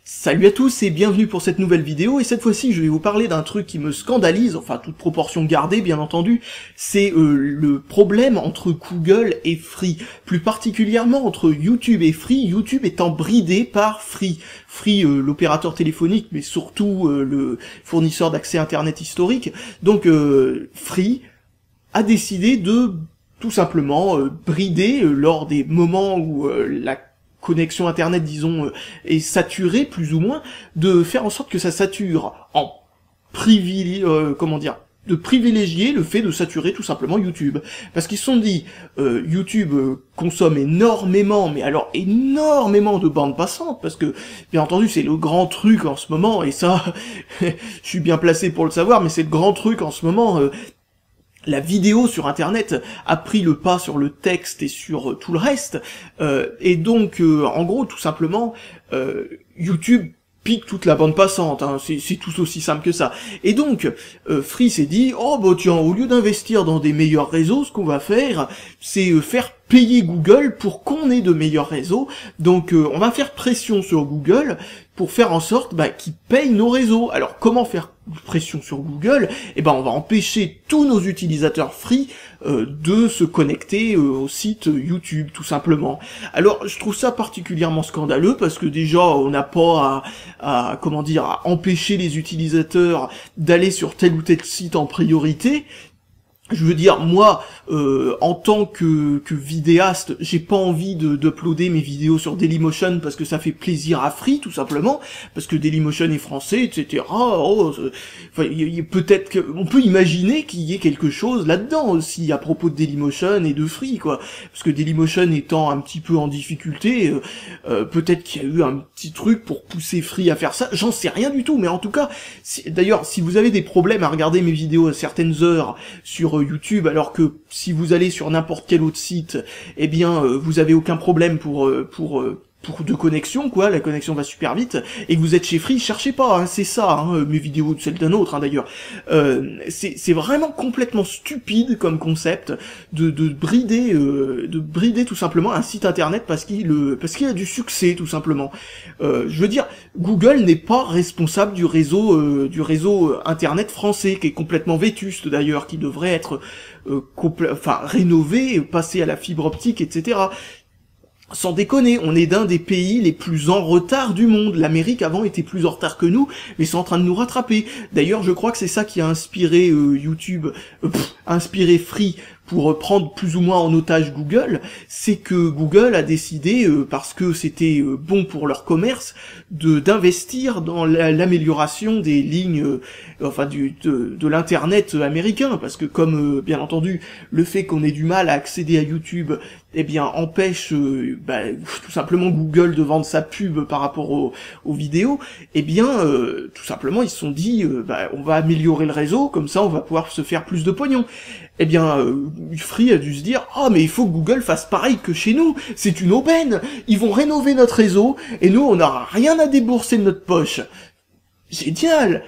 Salut à tous et bienvenue pour cette nouvelle vidéo, et cette fois-ci je vais vous parler d'un truc qui me scandalise, enfin toute proportion gardée bien entendu, c'est le problème entre Google et Free, plus particulièrement entre YouTube et Free, YouTube étant bridé par Free. Free, l'opérateur téléphonique, mais surtout le fournisseur d'accès internet historique, donc Free a décidé de tout simplement brider lors des moments où la connexion internet, disons, est saturée, plus ou moins, de faire en sorte que ça sature en de privilégier le fait de saturer tout simplement YouTube. Parce qu'ils se sont dit, YouTube consomme énormément, mais alors énormément de bandes passantes, parce que, bien entendu, c'est le grand truc en ce moment, et ça, je suis bien placé pour le savoir, mais c'est le grand truc en ce moment. La vidéo sur internet a pris le pas sur le texte et sur tout le reste, et donc en gros tout simplement YouTube pique toute la bande passante, hein, c'est tout aussi simple que ça. Et donc Free s'est dit, oh bah tiens, au lieu d'investir dans des meilleurs réseaux, ce qu'on va faire, c'est faire payer Google pour qu'on ait de meilleurs réseaux, donc on va faire pression sur Google pour faire en sorte qu'ils payent nos réseaux. Alors comment faire pression sur Google? Eh ben on va empêcher tous nos utilisateurs Free de se connecter au site YouTube, tout simplement. Alors je trouve ça particulièrement scandaleux parce que déjà on n'a pas à empêcher les utilisateurs d'aller sur tel ou tel site en priorité. Je veux dire, moi, en tant que vidéaste, j'ai pas envie d'uploader mes vidéos sur Dailymotion parce que ça fait plaisir à Free, tout simplement, parce que Dailymotion est français, etc. Peut-être on peut imaginer qu'il y ait quelque chose là-dedans aussi à propos de Dailymotion et de Free, quoi. Parce que Dailymotion étant un petit peu en difficulté, peut-être qu'il y a eu un petit truc pour pousser Free à faire ça. J'en sais rien du tout, mais en tout cas, d'ailleurs, si vous avez des problèmes à regarder mes vidéos à certaines heures sur YouTube, alors que si vous allez sur n'importe quel autre site, eh bien vous avez aucun problème pour de connexion, quoi, la connexion va super vite, et que vous êtes chez Free, cherchez pas, hein, c'est ça, hein, mes vidéos de celles d'un autre, hein, d'ailleurs. C'est vraiment complètement stupide comme concept de brider tout simplement un site internet parce qu'il a du succès, tout simplement. Je veux dire, Google n'est pas responsable du réseau internet français, qui est complètement vétuste d'ailleurs, qui devrait être rénové, passer à la fibre optique, etc. Sans déconner, on est d'un des pays les plus en retard du monde. L'Amérique avant était plus en retard que nous, mais c'est en train de nous rattraper. D'ailleurs, je crois que c'est ça qui a inspiré inspiré Free pour prendre plus ou moins en otage Google, c'est que Google a décidé, parce que c'était bon pour leur commerce, d'investir dans l'amélioration des lignes, de l'internet américain, parce que comme bien entendu le fait qu'on ait du mal à accéder à YouTube, eh bien empêche tout simplement Google de vendre sa pub par rapport aux vidéos, eh bien tout simplement ils se sont dit on va améliorer le réseau, comme ça on va pouvoir se faire plus de pognon. Eh bien, Free a dû se dire, ah mais il faut que Google fasse pareil que chez nous, c'est une aubaine, ils vont rénover notre réseau, et nous on n'aura rien à débourser de notre poche. Génial!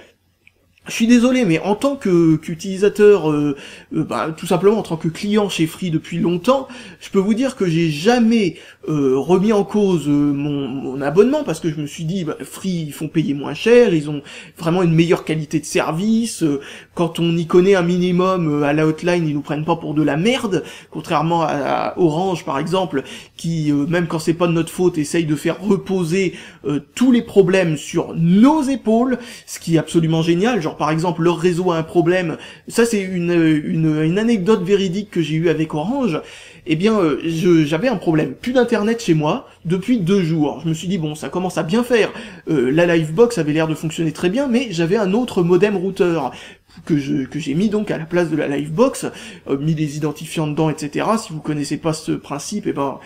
Je suis désolé, mais en tant qu'utilisateur, tout simplement en tant que client chez Free depuis longtemps, je peux vous dire que j'ai jamais remis en cause mon abonnement, parce que je me suis dit, Free, ils font payer moins cher, ils ont vraiment une meilleure qualité de service, quand on y connaît un minimum à la hotline, ils nous prennent pas pour de la merde, contrairement à Orange par exemple, qui, même quand c'est pas de notre faute, essaye de faire reposer tous les problèmes sur nos épaules, ce qui est absolument génial. Genre par exemple leur réseau a un problème, ça c'est une anecdote véridique que j'ai eue avec Orange. Eh bien j'avais un problème, plus d'internet chez moi depuis 2 jours. Je me suis dit bon, ça commence à bien faire, la Livebox avait l'air de fonctionner très bien, mais j'avais un autre modem routeur que j'ai mis donc à la place de la Livebox, mis des identifiants dedans, etc. Si vous connaissez pas ce principe, eh ben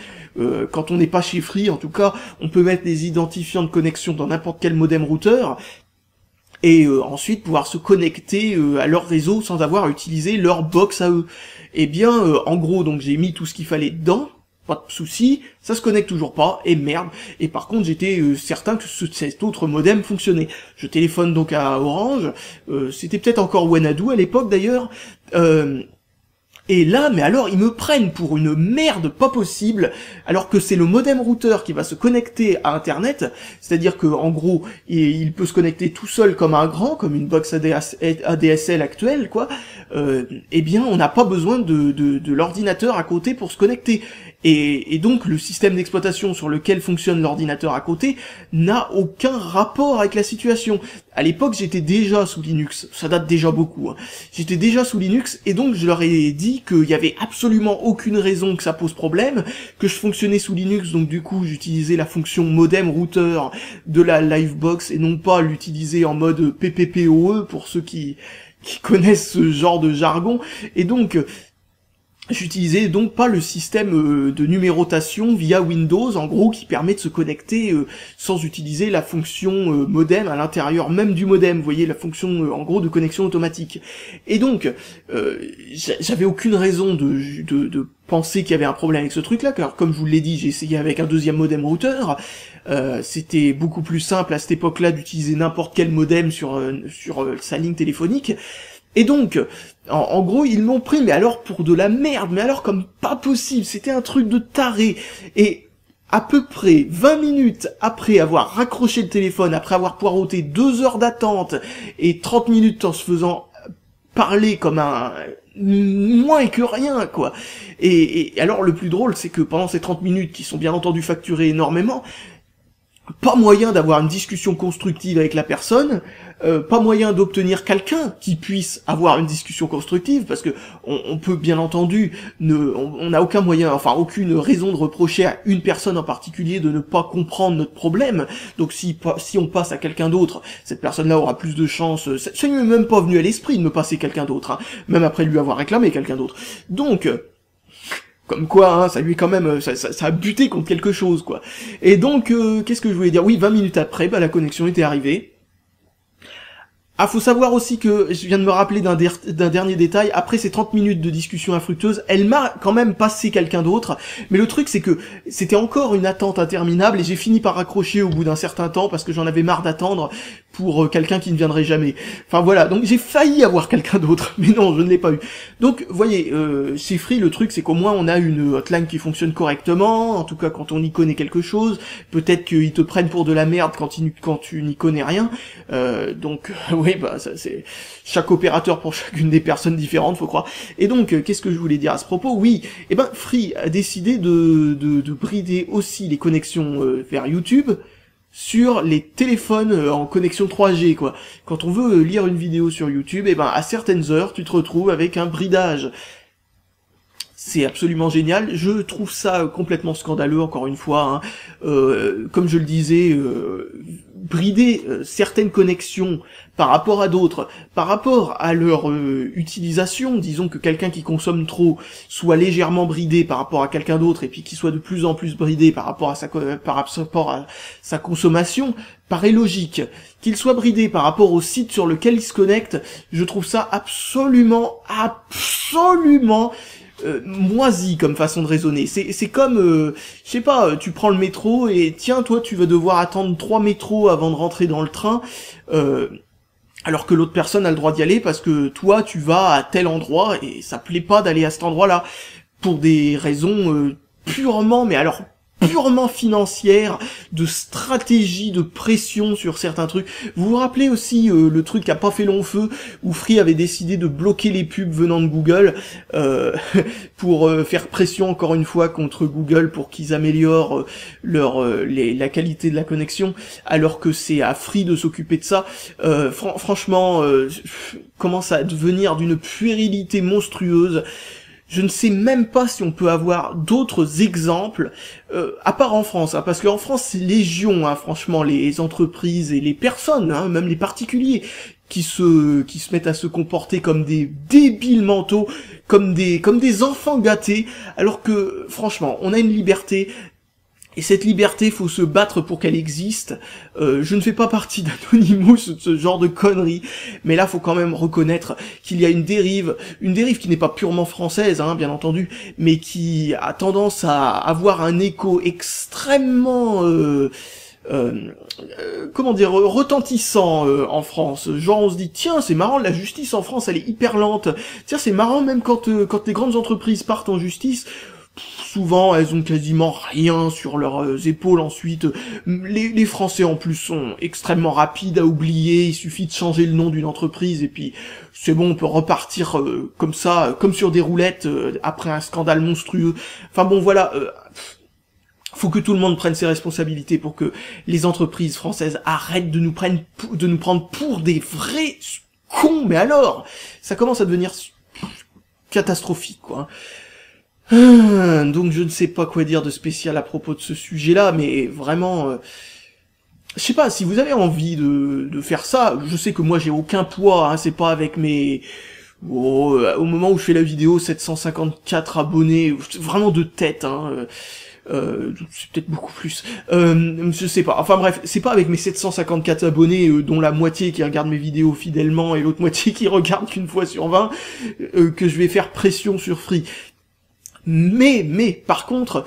quand on n'est pas chez Free, en tout cas, on peut mettre des identifiants de connexion dans n'importe quel modem routeur, et ensuite pouvoir se connecter à leur réseau sans avoir à utiliser leur box à eux. Eh bien, en gros, donc j'ai mis tout ce qu'il fallait dedans, pas de souci, ça se connecte toujours pas, et merde. Et par contre, j'étais certain que cet autre modem fonctionnait. Je téléphone donc à Orange, c'était peut-être encore Wanadoo à l'époque d'ailleurs, Et là, mais alors, ils me prennent pour une merde pas possible, alors que c'est le modem routeur qui va se connecter à Internet, c'est-à-dire que en gros, il peut se connecter tout seul comme un grand, comme une box ADSL actuelle, quoi. Eh bien, on n'a pas besoin de l'ordinateur à côté pour se connecter. Et donc, le système d'exploitation sur lequel fonctionne l'ordinateur à côté n'a aucun rapport avec la situation. À l'époque, j'étais déjà sous Linux, ça date déjà beaucoup, hein. J'étais déjà sous Linux, et donc je leur ai dit qu'il y avait absolument aucune raison que ça pose problème, que je fonctionnais sous Linux, donc du coup j'utilisais la fonction modem routeur de la Livebox, et non pas l'utiliser en mode PPPoE pour ceux qui connaissent ce genre de jargon, et donc j'utilisais donc pas le système de numérotation via Windows, en gros, qui permet de se connecter sans utiliser la fonction modem à l'intérieur même du modem, vous voyez, la fonction en gros de connexion automatique. Et donc, j'avais aucune raison de penser qu'il y avait un problème avec ce truc-là, car comme je vous l'ai dit, j'ai essayé avec un deuxième modem routeur. C'était beaucoup plus simple à cette époque-là d'utiliser n'importe quel modem sur sa ligne téléphonique. Et donc, en gros, ils m'ont pris, mais alors pour de la merde, mais alors comme pas possible, c'était un truc de taré. Et à peu près 20 minutes après avoir raccroché le téléphone, après avoir poireauté 2 heures d'attente et 30 minutes en se faisant parler comme un moins que rien, quoi. Et alors le plus drôle, c'est que pendant ces 30 minutes, qui sont bien entendu facturées énormément, pas moyen d'avoir une discussion constructive avec la personne, pas moyen d'obtenir quelqu'un qui puisse avoir une discussion constructive, parce que on peut bien entendu, on n'a aucun moyen, enfin aucune raison de reprocher à une personne en particulier de ne pas comprendre notre problème. Donc si on passe à quelqu'un d'autre, cette personne-là aura plus de chances. Ça lui est même pas venu à l'esprit de me passer quelqu'un d'autre, hein, même après lui avoir réclamé quelqu'un d'autre. Donc comme quoi, hein, ça lui est quand même, ça a buté contre quelque chose, quoi. Et donc, qu'est-ce que je voulais dire? Oui, 20 minutes après, la connexion était arrivée. Ah, faut savoir aussi que, je viens de me rappeler d'un dernier détail, après ces 30 minutes de discussion infructueuse, elle m'a quand même passé quelqu'un d'autre, mais le truc c'est que c'était encore une attente interminable, et j'ai fini par raccrocher au bout d'un certain temps, parce que j'en avais marre d'attendre pour quelqu'un qui ne viendrait jamais. Enfin voilà, donc j'ai failli avoir quelqu'un d'autre, mais non, je ne l'ai pas eu. Donc, vous voyez, chez Free, le truc c'est qu'au moins on a une hotline qui fonctionne correctement, en tout cas quand on y connaît quelque chose, peut-être qu'ils te prennent pour de la merde quand tu n'y connais rien, donc... oui, ça c'est chaque opérateur pour chacune des personnes différentes, faut croire. Et donc, qu'est-ce que je voulais dire à ce propos? Oui, Free a décidé de brider aussi les connexions vers YouTube sur les téléphones en connexion 3G, quoi. Quand on veut lire une vidéo sur YouTube, à certaines heures, tu te retrouves avec un bridage. C'est absolument génial, je trouve ça complètement scandaleux, encore une fois, hein. Comme je le disais, brider certaines connexions par rapport à d'autres, par rapport à leur utilisation, disons que quelqu'un qui consomme trop soit légèrement bridé par rapport à quelqu'un d'autre, et puis qu'il soit de plus en plus bridé par rapport à sa consommation, paraît logique. Qu'il soit bridé par rapport au site sur lequel il se connecte, je trouve ça absolument moisi comme façon de raisonner. C'est comme, je sais pas, tu prends le métro et tiens, toi tu vas devoir attendre 3 métros avant de rentrer dans le train, alors que l'autre personne a le droit d'y aller parce que toi tu vas à tel endroit et ça plaît pas d'aller à cet endroit-là pour des raisons purement financière, de stratégie, de pression sur certains trucs. Vous vous rappelez aussi le truc qui a pas fait long feu, où Free avait décidé de bloquer les pubs venant de Google, pour faire pression encore une fois contre Google pour qu'ils améliorent la qualité de la connexion, alors que c'est à Free de s'occuper de ça. Franchement, commence à devenir d'une puérilité monstrueuse. Je ne sais même pas si on peut avoir d'autres exemples, à part en France, hein, parce qu'en France c'est légion, hein, franchement, les entreprises et les personnes, hein, même les particuliers, qui se mettent à se comporter comme des débiles mentaux, comme des enfants gâtés, alors que, franchement, on a une liberté. Et cette liberté, faut se battre pour qu'elle existe. Je ne fais pas partie d'Anonymous, ce genre de conneries, mais là, faut quand même reconnaître qu'il y a une dérive qui n'est pas purement française, hein, bien entendu, mais qui a tendance à avoir un écho extrêmement comment dire, retentissant en France. Genre on se dit tiens c'est marrant, la justice en France elle est hyper lente. Tiens c'est marrant même quand les grandes entreprises partent en justice. Souvent, elles ont quasiment rien sur leurs épaules ensuite. Les Français, en plus, sont extrêmement rapides à oublier. Il suffit de changer le nom d'une entreprise et puis c'est bon, on peut repartir comme ça, comme sur des roulettes, après un scandale monstrueux. Enfin bon, voilà. Faut que tout le monde prenne ses responsabilités pour que les entreprises françaises arrêtent de nous prendre pour des vrais cons. Mais alors, ça commence à devenir catastrophique, quoi. Donc je ne sais pas quoi dire de spécial à propos de ce sujet-là, mais vraiment, je sais pas, si vous avez envie de faire ça, je sais que moi j'ai aucun poids, hein, c'est pas avec mes... au moment où je fais la vidéo, 754 abonnés, vraiment de tête, hein, c'est peut-être beaucoup plus, je sais pas, enfin bref, c'est pas avec mes 754 abonnés, dont la moitié qui regardent mes vidéos fidèlement et l'autre moitié qui regarde qu'une fois sur 20, que je vais faire pression sur Free. Mais, par contre,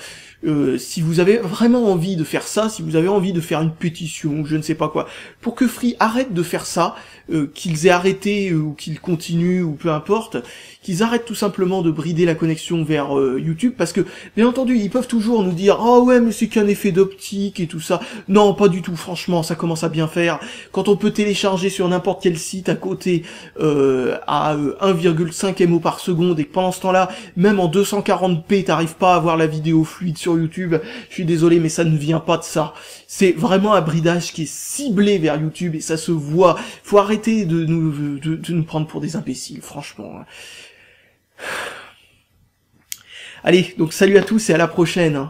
si vous avez vraiment envie de faire ça, si vous avez envie de faire une pétition, je ne sais pas quoi, pour que Free arrête de faire ça, qu'ils aient arrêté ou qu'ils continuent ou peu importe, qu'ils arrêtent tout simplement de brider la connexion vers YouTube, parce que bien entendu ils peuvent toujours nous dire ah ouais mais c'est qu'un effet d'optique et tout ça. Non pas du tout, franchement ça commence à bien faire. Quand on peut télécharger sur n'importe quel site à côté à 1,5 MO par seconde et que pendant ce temps-là même en 240p t'arrives pas à avoir la vidéo fluide sur YouTube, je suis désolé mais ça ne vient pas de ça. C'est vraiment un bridage qui est ciblé vers YouTube et ça se voit. Faut arrêter de nous prendre pour des imbéciles, franchement. Allez, donc salut à tous et à la prochaine.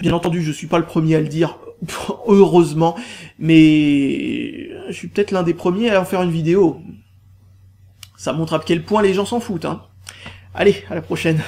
Bien entendu, je suis pas le premier à le dire, heureusement, mais je suis peut-être l'un des premiers à en faire une vidéo. Ça montre à quel point les gens s'en foutent, hein. Allez, à la prochaine.